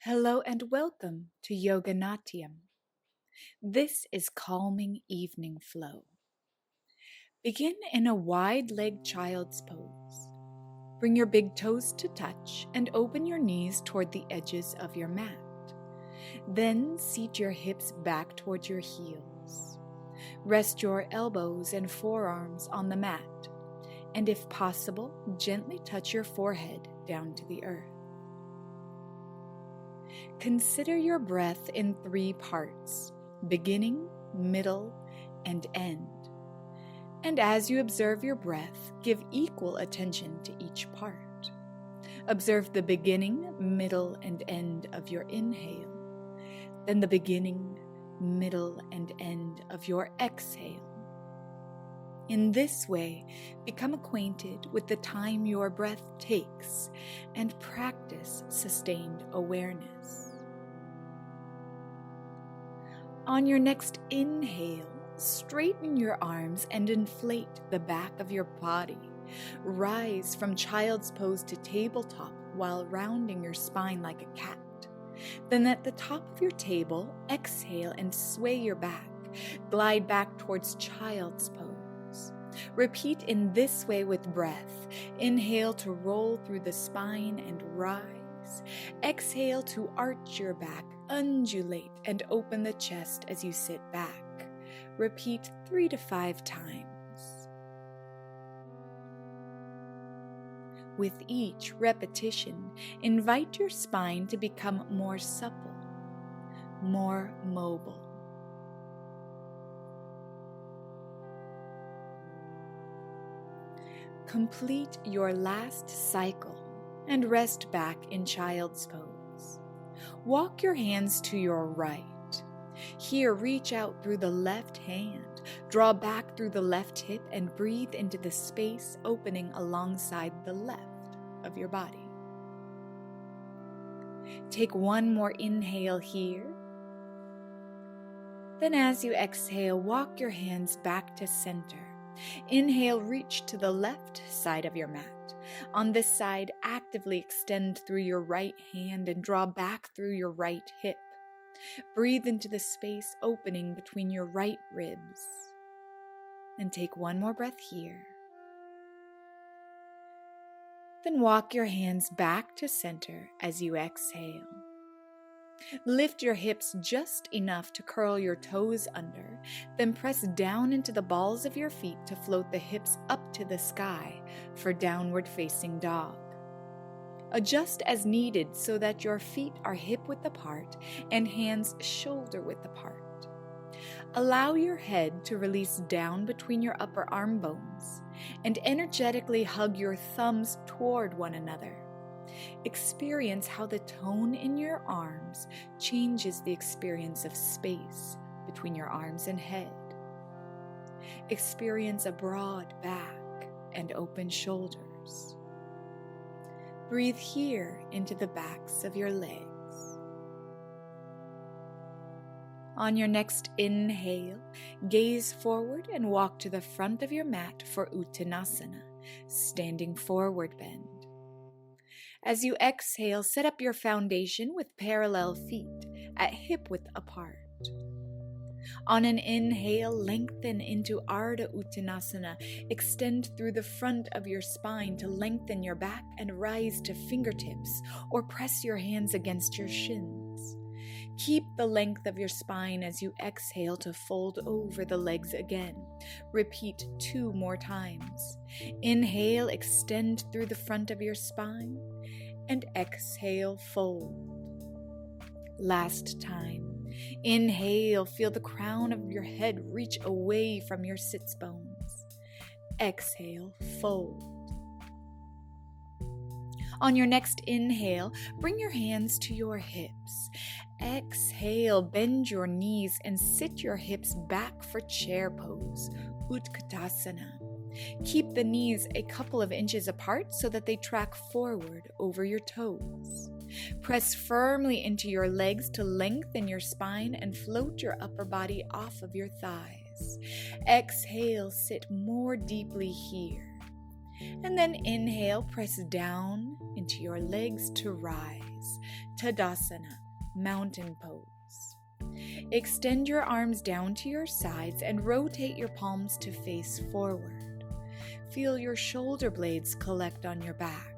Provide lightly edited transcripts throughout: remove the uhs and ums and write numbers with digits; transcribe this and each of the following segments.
Hello and welcome to Yoga Natyam. This is calming evening flow. Begin in a wide-legged child's pose. Bring your big toes to touch and open your knees toward the edges of your mat. Then seat your hips back toward your heels. Rest your elbows and forearms on the mat, and if possible, gently touch your forehead down to the earth. Consider your breath in 3 parts: beginning, middle, and end. And as you observe your breath, give equal attention to each part. Observe the beginning, middle, and end of your inhale, then the beginning, middle, and end of your exhale. In this way, become acquainted with the time your breath takes and practice sustained awareness. On your next inhale, straighten your arms and inflate the back of your body. Rise from child's pose to tabletop while rounding your spine like a cat. Then at the top of your table, exhale and sway your back. Glide back towards child's pose. Repeat in this way with breath. Inhale to roll through the spine and rise. Exhale to arch your back, undulate, and open the chest as you sit back. Repeat 3 to 5 times. With each repetition, invite your spine to become more supple, more mobile. Complete your last cycle and rest back in child's pose. Walk your hands to your right. Here, reach out through the left hand, draw back through the left hip, and breathe into the space opening alongside the left of your body. Take one more inhale here. Then as you exhale, walk your hands back to center. Inhale, reach to the left side of your mat. On this side, actively extend through your right hand and draw back through your right hip. Breathe into the space opening between your right ribs. And take one more breath here. Then walk your hands back to center as you exhale. Lift your hips just enough to curl your toes under, then press down into the balls of your feet to float the hips up to the sky for downward facing dog. Adjust as needed so that your feet are hip-width apart and hands shoulder-width apart. Allow your head to release down between your upper arm bones and energetically hug your thumbs toward one another. Experience how the tone in your arms changes the experience of space between your arms and head. Experience a broad back and open shoulders. Breathe here into the backs of your legs. On your next inhale, gaze forward and walk to the front of your mat for Uttanasana, standing forward bend. As you exhale, set up your foundation with parallel feet at hip-width apart. On an inhale, lengthen into Ardha Uttanasana. Extend through the front of your spine to lengthen your back and rise to fingertips or press your hands against your shins. Keep the length of your spine as you exhale to fold over the legs again. Repeat 2 more times. Inhale, extend through the front of your spine, and exhale, fold. Last time. Inhale, feel the crown of your head reach away from your sits bones. Exhale, fold. On your next inhale, bring your hands to your hips. Exhale, bend your knees and sit your hips back for chair pose, Utkatasana. Keep the knees a couple of inches apart so that they track forward over your toes. Press firmly into your legs to lengthen your spine and float your upper body off of your thighs. Exhale, sit more deeply here. And then inhale, press down into your legs to rise. Tadasana, mountain pose. Extend your arms down to your sides and rotate your palms to face forward. Feel your shoulder blades collect on your back.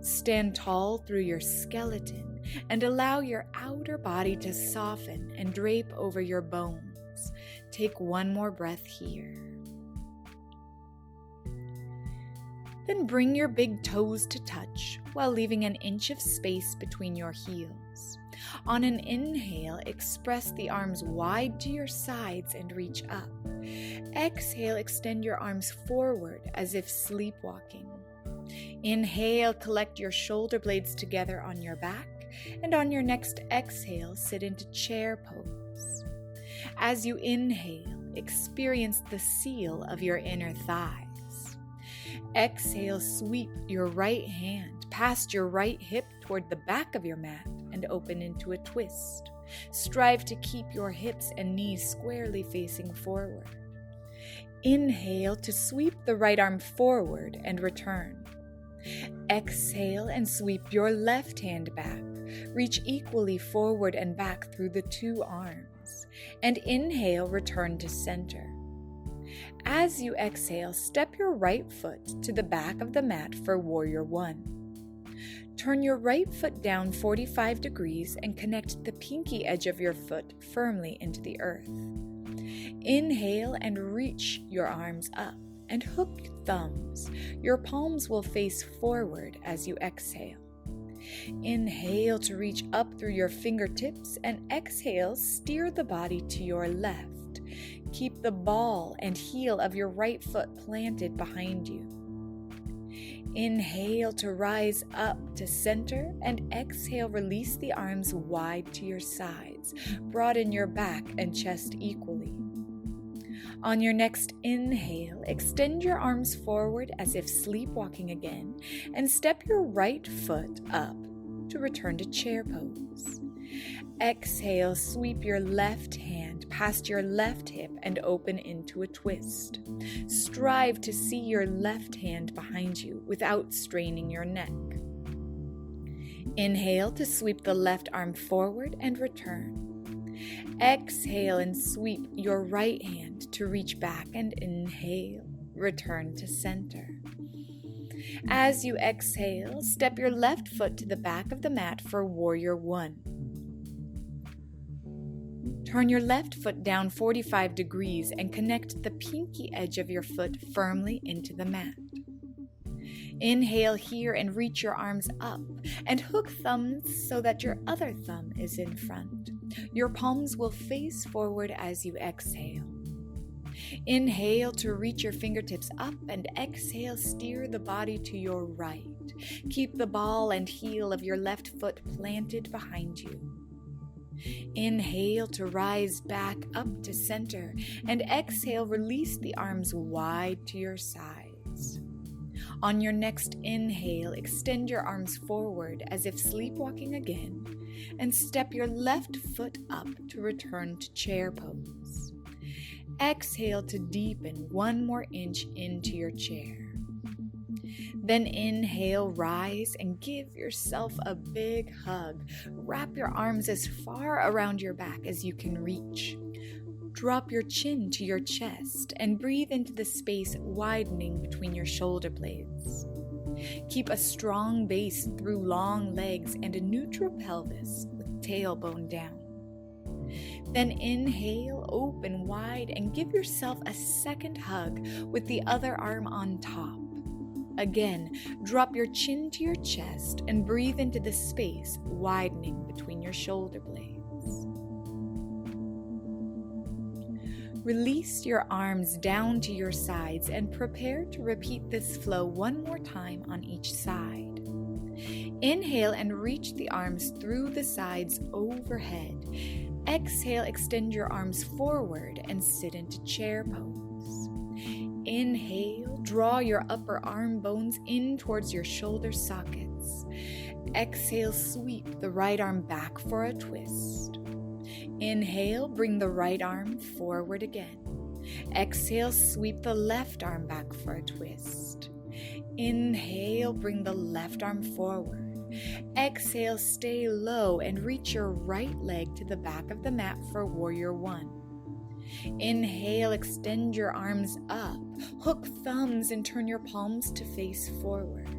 Stand tall through your skeleton and allow your outer body to soften and drape over your bones. Take one more breath here. Then bring your big toes to touch while leaving an inch of space between your heels. On an inhale, express the arms wide to your sides and reach up. Exhale, extend your arms forward as if sleepwalking. Inhale, collect your shoulder blades together on your back, and on your next exhale, sit into chair pose. As you inhale, experience the seal of your inner thighs. Exhale, sweep your right hand past your right hip toward the back of your mat and open into a twist. Strive to keep your hips and knees squarely facing forward. Inhale to sweep the right arm forward and return. Exhale and sweep your left hand back. Reach equally forward and back through the two arms. And inhale, return to center. As you exhale, step your right foot to the back of the mat for Warrior One. Turn your right foot down 45 degrees and connect the pinky edge of your foot firmly into the earth. Inhale and reach your arms up and hook thumbs. Your palms will face forward as you exhale. Inhale to reach up through your fingertips and exhale, steer the body to your left. Keep the ball and heel of your right foot planted behind you. Inhale to rise up to center and exhale, release the arms wide to your sides. Broaden your back and chest equally. On your next inhale, extend your arms forward as if sleepwalking again and step your right foot up to return to chair pose. Exhale, sweep your left hand past your left hip and open into a twist. Strive to see your left hand behind you without straining your neck. Inhale to sweep the left arm forward and return. Exhale and sweep your right hand to reach back and inhale, return to center. As you exhale, step your left foot to the back of the mat for Warrior One. Turn your left foot down 45 degrees and connect the pinky edge of your foot firmly into the mat. Inhale here and reach your arms up and hook thumbs so that your other thumb is in front. Your palms will face forward as you exhale. Inhale to reach your fingertips up and exhale, steer the body to your right. Keep the ball and heel of your left foot planted behind you. Inhale to rise back up to center and exhale, release the arms wide to your sides. On your next inhale, extend your arms forward as if sleepwalking again and step your left foot up to return to chair pose. Exhale to deepen 1 more inch into your chair. Then inhale, rise, and give yourself a big hug. Wrap your arms as far around your back as you can reach. Drop your chin to your chest and breathe into the space widening between your shoulder blades. Keep a strong base through long legs and a neutral pelvis with tailbone down. Then inhale, open wide, and give yourself a second hug with the other arm on top. Again, drop your chin to your chest and breathe into the space widening between your shoulder blades. Release your arms down to your sides and prepare to repeat this flow 1 more time on each side. Inhale and reach the arms through the sides overhead. Exhale, extend your arms forward and sit into chair pose. Inhale, draw your upper arm bones in towards your shoulder sockets. Exhale, sweep the right arm back for a twist. Inhale, bring the right arm forward again. Exhale, sweep the left arm back for a twist. Inhale, bring the left arm forward. Exhale, stay low and reach your right leg to the back of the mat for Warrior One. Inhale, extend your arms up, hook thumbs and turn your palms to face forward.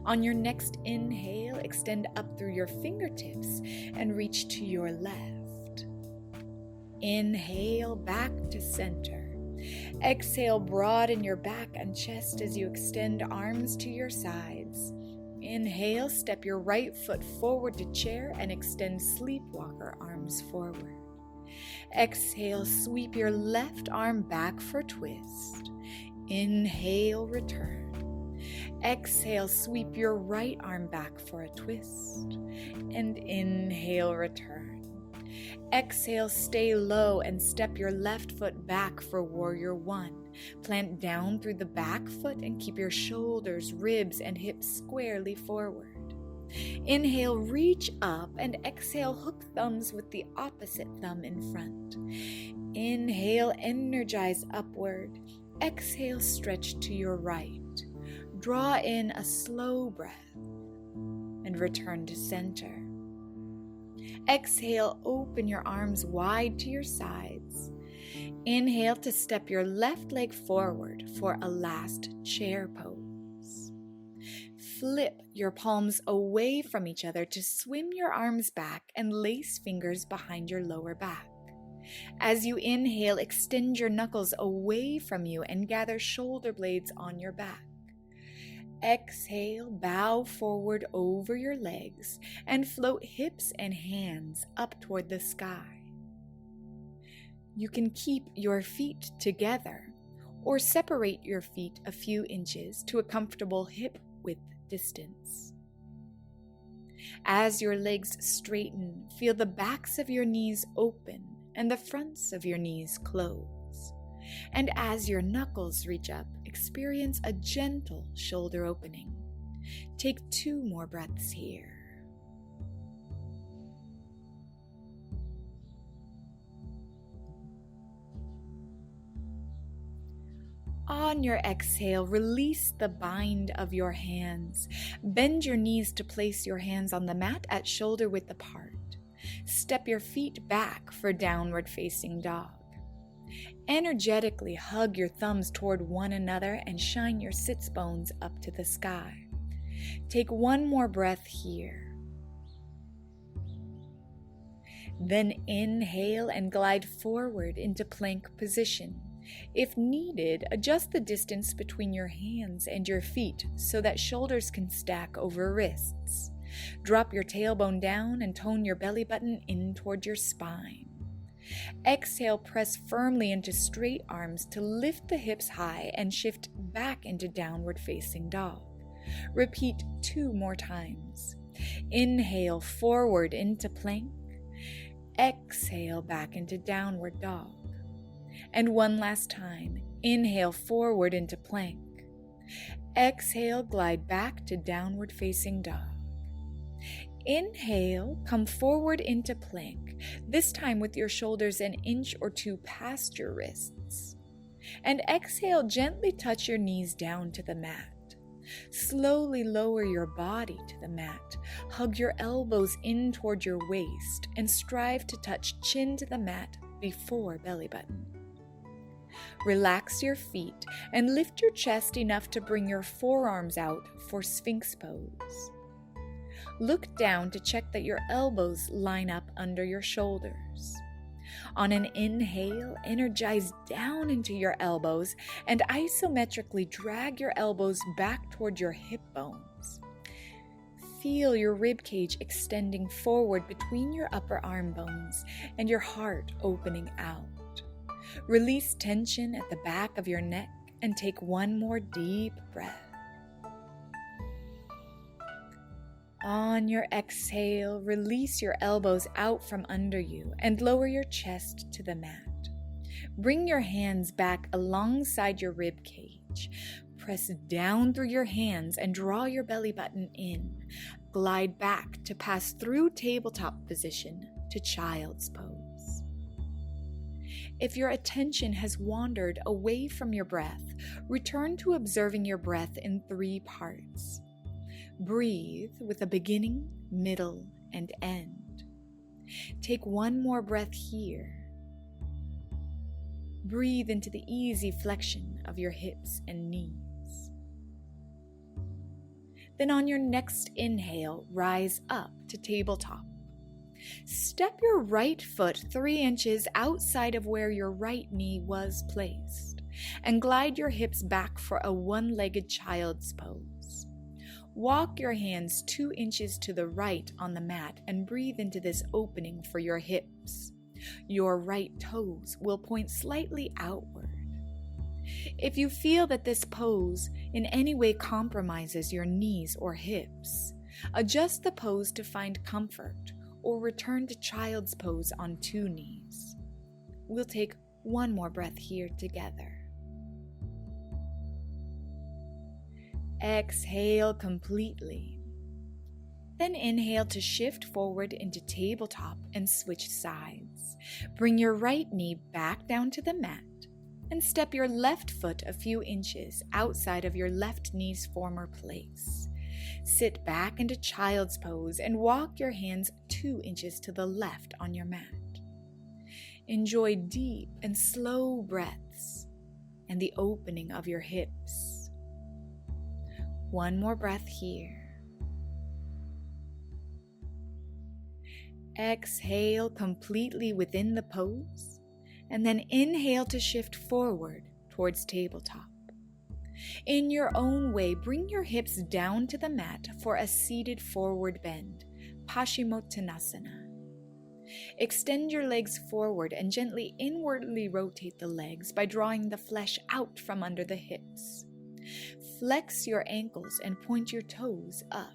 On your next inhale, extend up through your fingertips and reach to your left. Inhale, back to center. Exhale, broaden your back and chest as you extend arms to your sides. Inhale, step your right foot forward to chair and extend sleepwalker arms forward. Exhale, sweep your left arm back for twist. Inhale, return. Exhale, sweep your right arm back for a twist. And inhale, return. Exhale, stay low and step your left foot back for Warrior One. Plant down through the back foot and keep your shoulders, ribs, and hips squarely forward. Inhale, reach up, and exhale, hook thumbs with the opposite thumb in front. Inhale, energize upward. Exhale, stretch to your right. Draw in a slow breath and return to center. Exhale, open your arms wide to your sides. Inhale to step your left leg forward for a last chair pose. Flip your palms away from each other to swim your arms back and lace fingers behind your lower back. As you inhale, extend your knuckles away from you and gather shoulder blades on your back. Exhale, bow forward over your legs and float hips and hands up toward the sky. You can keep your feet together or separate your feet a few inches to a comfortable hip width distance. As your legs straighten, feel the backs of your knees open and the fronts of your knees close. And as your knuckles reach up, experience a gentle shoulder opening. Take 2 more breaths here. On your exhale, release the bind of your hands. Bend your knees to place your hands on the mat at shoulder width apart. Step your feet back for downward facing dog. Energetically hug your thumbs toward one another and shine your sits bones up to the sky. Take 1 more breath here. Then inhale and glide forward into plank position. If needed, adjust the distance between your hands and your feet so that shoulders can stack over wrists. Drop your tailbone down and tone your belly button in toward your spine. Exhale, press firmly into straight arms to lift the hips high and shift back into downward facing dog. Repeat 2 more times. Inhale, forward into plank. Exhale, back into downward dog. And 1 last time. Inhale, forward into plank. Exhale, glide back to downward facing dog. Inhale, come forward into plank, this time with your shoulders 1 inch or 2 past your wrists. And exhale, gently touch your knees down to the mat. Slowly lower your body to the mat. Hug your elbows in toward your waist and strive to touch chin to the mat before belly button. Relax your feet and lift your chest enough to bring your forearms out for Sphinx pose. Look down to check that your elbows line up under your shoulders. On an inhale, energize down into your elbows and isometrically drag your elbows back toward your hip bones. Feel your ribcage extending forward between your upper arm bones and your heart opening out. Release tension at the back of your neck and take 1 more deep breath. On your exhale, release your elbows out from under you and lower your chest to the mat. Bring your hands back alongside your rib cage. Press down through your hands and draw your belly button in. Glide back to pass through tabletop position to child's pose. If your attention has wandered away from your breath, return to observing your breath in 3 parts. Breathe with a beginning, middle, and end. Take 1 more breath here. Breathe into the easy flexion of your hips and knees. Then on your next inhale, rise up to tabletop. Step your right foot 3 inches outside of where your right knee was placed, and glide your hips back for a 1-legged child's pose. Walk your hands 2 inches to the right on the mat and breathe into this opening for your hips. Your right toes will point slightly outward. If you feel that this pose in any way compromises your knees or hips, adjust the pose to find comfort or return to child's pose on 2 knees. We'll take 1 more breath here together. Exhale completely. Then inhale to shift forward into tabletop and switch sides. Bring your right knee back down to the mat and step your left foot a few inches outside of your left knee's former place. Sit back into child's pose and walk your hands 2 inches to the left on your mat. Enjoy deep and slow breaths and the opening of your hips. 1 more breath here. Exhale completely within the pose, and then inhale to shift forward towards tabletop. In your own way, bring your hips down to the mat for a seated forward bend, Paschimottanasana. Extend your legs forward and gently inwardly rotate the legs by drawing the flesh out from under the hips. Flex your ankles and point your toes up.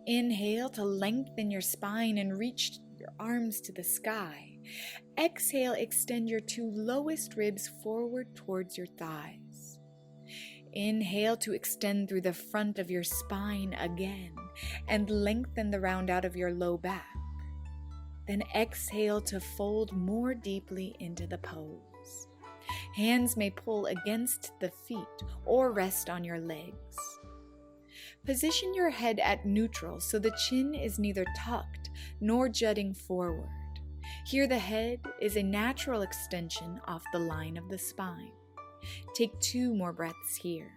Inhale to lengthen your spine and reach your arms to the sky. Exhale, extend your 2 lowest ribs forward towards your thighs. Inhale to extend through the front of your spine again and lengthen the round out of your low back. Then exhale to fold more deeply into the pose. Hands may pull against the feet or rest on your legs. Position your head at neutral so the chin is neither tucked nor jutting forward. Here the head is a natural extension off the line of the spine. Take 2 more breaths here.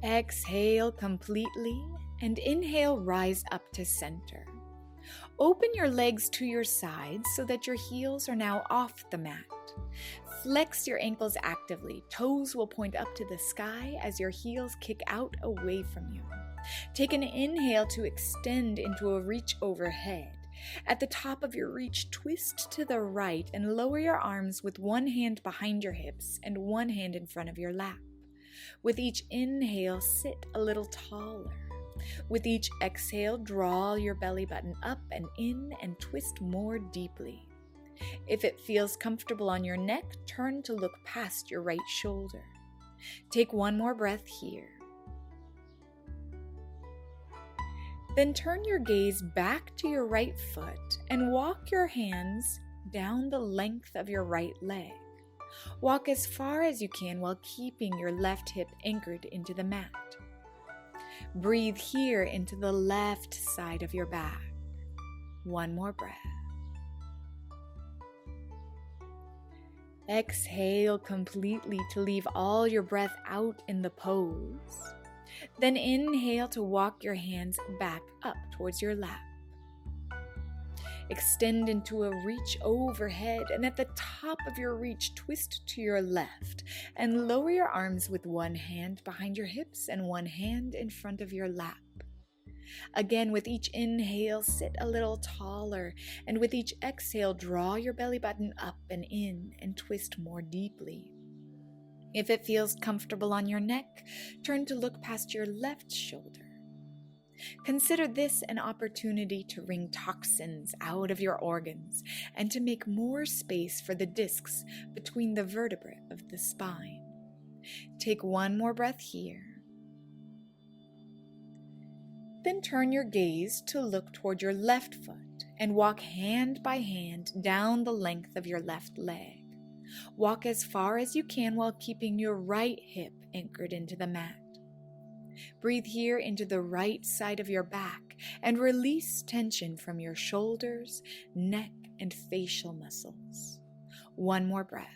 Exhale completely and inhale, rise up to center. Open your legs to your sides so that your heels are now off the mat. Flex your ankles actively. Toes will point up to the sky as your heels kick out away from you. Take an inhale to extend into a reach overhead. At the top of your reach, twist to the right and lower your arms with 1 hand behind your hips and 1 hand in front of your lap. With each inhale, sit a little taller. With each exhale, draw your belly button up and in and twist more deeply. If it feels comfortable on your neck, turn to look past your right shoulder. Take 1 more breath here. Then turn your gaze back to your right foot and walk your hands down the length of your right leg. Walk as far as you can while keeping your left hip anchored into the mat. Breathe here into the left side of your back. 1 more breath. Exhale completely to leave all your breath out in the pose. Then inhale to walk your hands back up towards your lap. Extend into a reach overhead, and at the top of your reach, twist to your left and lower your arms with 1 hand behind your hips and 1 hand in front of your lap. Again, with each inhale, sit a little taller, and with each exhale, draw your belly button up and in and twist more deeply. If it feels comfortable on your neck, turn to look past your left shoulder. Consider this an opportunity to wring toxins out of your organs and to make more space for the discs between the vertebrae of the spine. Take 1 more breath here. Then turn your gaze to look toward your left foot and walk hand by hand down the length of your left leg. Walk as far as you can while keeping your right hip anchored into the mat. Breathe here into the right side of your back and release tension from your shoulders, neck, and facial muscles. One more breath.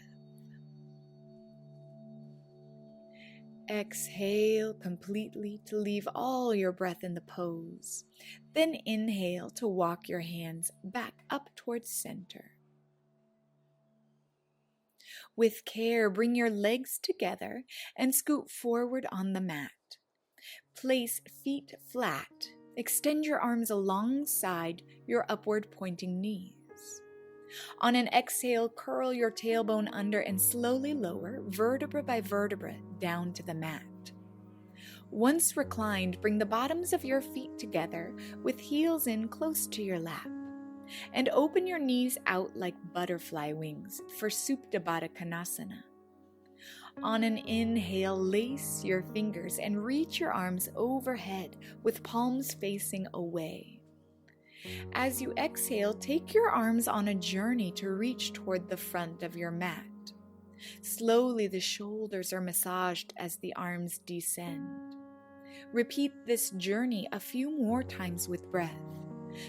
Exhale completely to leave all your breath in the pose. Then inhale to walk your hands back up towards center. With care, bring your legs together and scoot forward on the mat. Place feet flat. Extend your arms alongside your upward pointing knees. On an exhale, curl your tailbone under and slowly lower, vertebra by vertebra, down to the mat. Once reclined, bring the bottoms of your feet together with heels in close to your lap. And open your knees out like butterfly wings for Supta Baddha Konasana. On an inhale, lace your fingers and reach your arms overhead with palms facing away. As you exhale, take your arms on a journey to reach toward the front of your mat. Slowly, the shoulders are massaged as the arms descend. Repeat this journey a few more times with breath.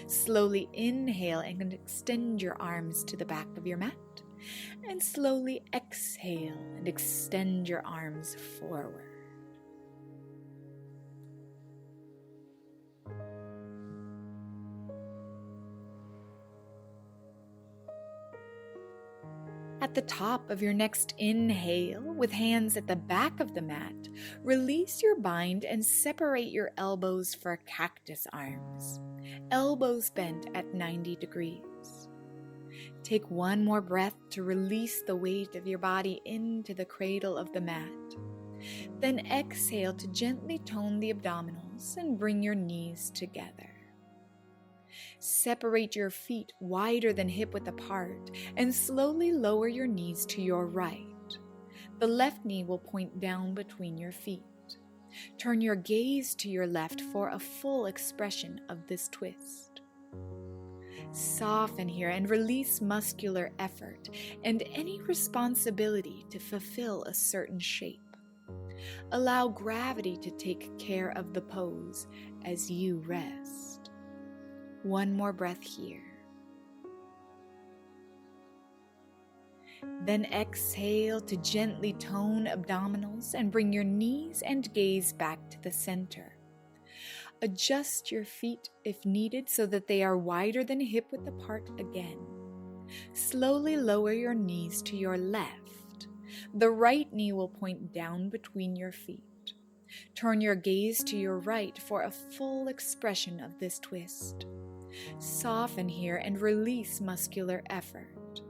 Slowly inhale and extend your arms to the back of your mat. And slowly exhale and extend your arms forward. At the top of your next inhale, with hands at the back of the mat, release your bind and separate your elbows for cactus arms. Elbows bent at 90 degrees. Take one more breath to release the weight of your body into the cradle of the mat. Then exhale to gently tone the abdominals and bring your knees together. Separate your feet wider than hip-width apart and slowly lower your knees to your right. The left knee will point down between your feet. Turn your gaze to your left for a full expression of this twist. Soften here and release muscular effort and any responsibility to fulfill a certain shape. Allow gravity to take care of the pose as you rest. One more breath here. Then exhale to gently tone abdominals and bring your knees and gaze back to the center. Adjust your feet if needed so that they are wider than hip-width apart again. Slowly lower your knees to your left. The right knee will point down between your feet. Turn your gaze to your right for a full expression of this twist. Soften here and release muscular effort.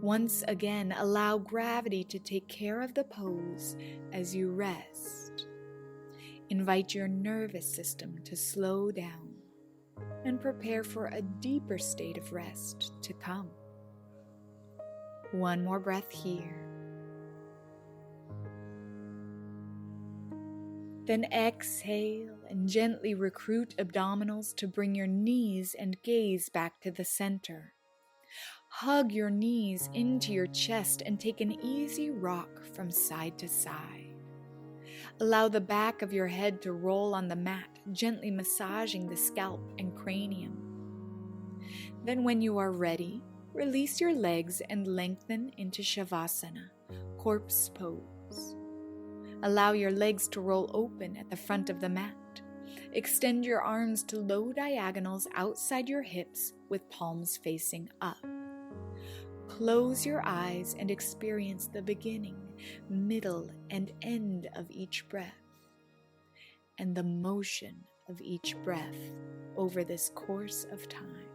Once again, allow gravity to take care of the pose as you rest. Invite your nervous system to slow down and prepare for a deeper state of rest to come. One more breath here. Then exhale and gently recruit abdominals to bring your knees and gaze back to the center. Hug your knees into your chest and take an easy rock from side to side. Allow the back of your head to roll on the mat, gently massaging the scalp and cranium. Then when you are ready, release your legs and lengthen into Shavasana, corpse pose. Allow your legs to roll open at the front of the mat. Extend your arms to low diagonals outside your hips with palms facing up. Close your eyes and experience the beginning, middle, and end of each breath, and the motion of each breath over this course of time.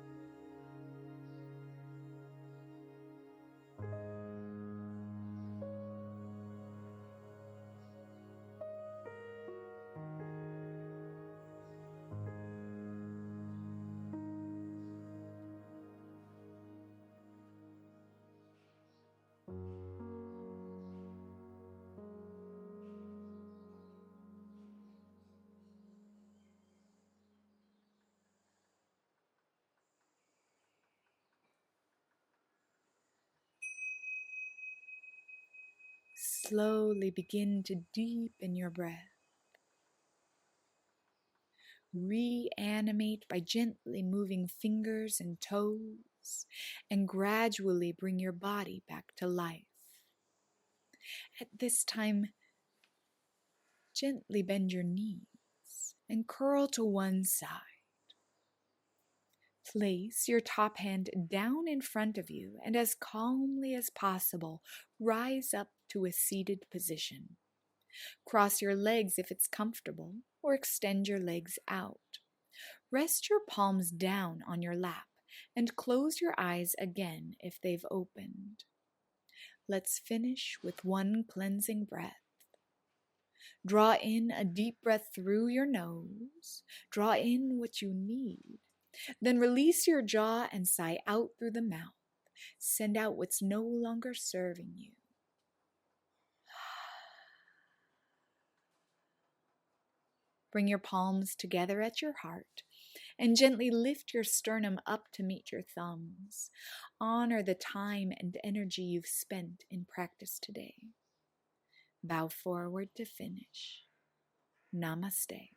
Slowly begin to deepen your breath. Reanimate by gently moving fingers and toes, and gradually bring your body back to life. At this time, gently bend your knees and curl to one side. Place your top hand down in front of you and as calmly as possible, rise up to a seated position. Cross your legs if it's comfortable, or extend your legs out. Rest your palms down on your lap and close your eyes again if they've opened. Let's finish with one cleansing breath. Draw in a deep breath through your nose. Draw in what you need. Then release your jaw and sigh out through the mouth. Send out what's no longer serving you. Bring your palms together at your heart and gently lift your sternum up to meet your thumbs. Honor the time and energy you've spent in practice today. Bow forward to finish. Namaste.